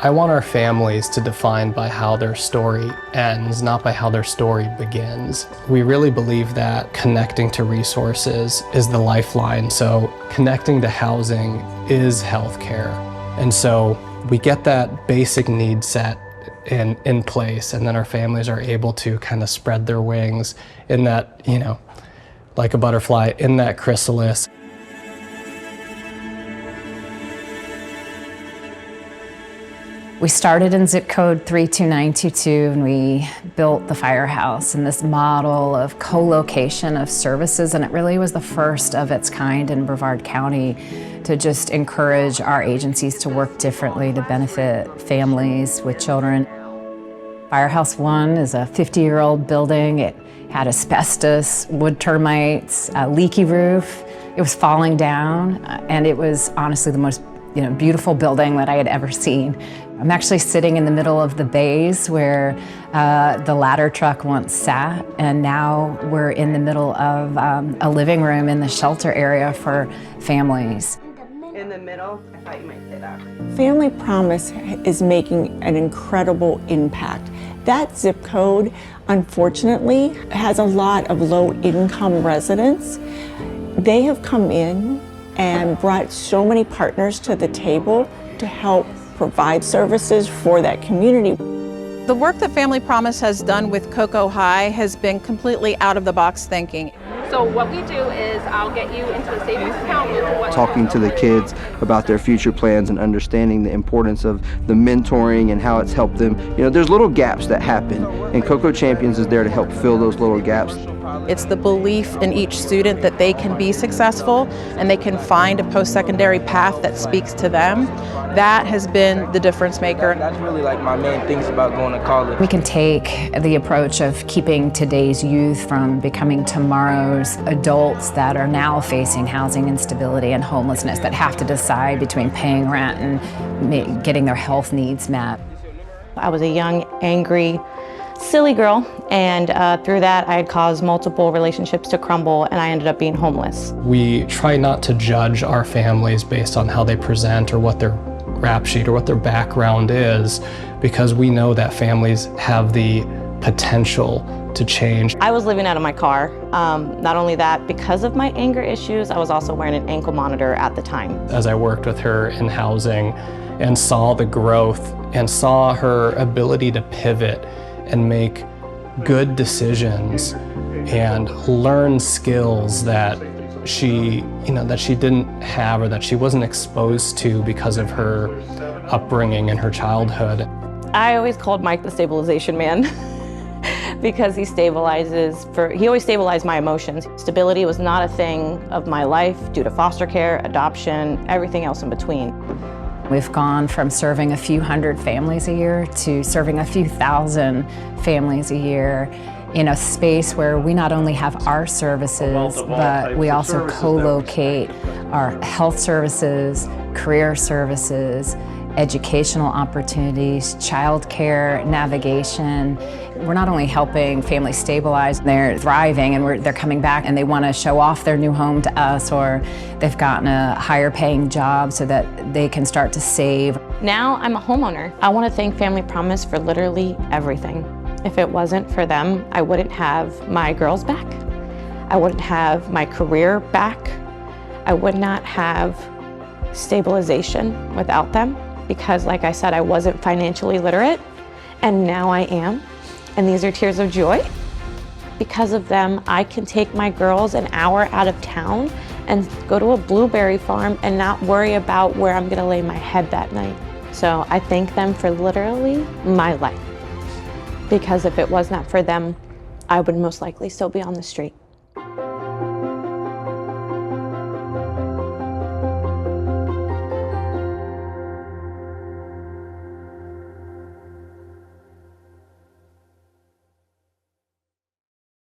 I want our families to define by how their story ends, not by how their story begins. We really believe that connecting to resources is the lifeline. So connecting to housing is healthcare. And so we get that basic need set in place, and then our families are able to kind of spread their wings in that, like a butterfly, in that chrysalis. We started in zip code 32922 and we built the firehouse in this model of co-location of services, and it really was the first of its kind in Brevard County to just encourage our agencies to work differently to benefit families with children. Firehouse 1 is a 50-year-old building. It had asbestos, wood termites, a leaky roof. It was falling down, and it was honestly the most beautiful building that I had ever seen. I'm actually sitting in the middle of the bays where the ladder truck once sat, and now we're in the middle of a living room in the shelter area for families. In the middle, I thought you might say that. Family Promise is making an incredible impact. That zip code, unfortunately, has a lot of low-income residents. They have come in and brought so many partners to the table to help provide services for that community. The work that Family Promise has done with Cocoa High has been completely out-of-the-box thinking. So what we do is I'll get you into a savings account. Talking to the kids about their future plans and understanding the importance of the mentoring and how it's helped them. There's little gaps that happen, and Cocoa Champions is there to help fill those little gaps. It's the belief in each student that they can be successful and they can find a post-secondary path that speaks to them. That has been the difference maker. That's really like my main things about going to college. We can take the approach of keeping today's youth from becoming tomorrow's adults that are now facing housing instability and homelessness, that have to decide between paying rent and getting their health needs met. I was a young, angry, silly girl, and through that I had caused multiple relationships to crumble, and I ended up being homeless. We try not to judge our families based on how they present or what their rap sheet or what their background is, because we know that families have the potential to change. I was living out of my car. Not only that, because of my anger issues, I was also wearing an ankle monitor at the time. As I worked with her in housing and saw the growth and saw her ability to pivot and make good decisions and learn skills that she didn't have or that she wasn't exposed to because of her upbringing and her childhood. I always called Mike the stabilization man because he always stabilized my emotions. Stability was not a thing of my life due to foster care, adoption, everything else in between. We've gone from serving a few hundred families a year to serving a few thousand families a year in a space where we not only have our services, but we also co-locate our health services, career services, educational opportunities, childcare, navigation. We're not only helping families stabilize, they're thriving and they're coming back and they want to show off their new home to us, or they've gotten a higher paying job so that they can start to save. Now I'm a homeowner. I want to thank Family Promise for literally everything. If it wasn't for them, I wouldn't have my girls back. I wouldn't have my career back. I would not have stabilization without them, because like I said, I wasn't financially literate, and now I am. And these are tears of joy. Because of them, I can take my girls an hour out of town and go to a blueberry farm and not worry about where I'm gonna lay my head that night. So I thank them for literally my life. Because if it was not for them, I would most likely still be on the street.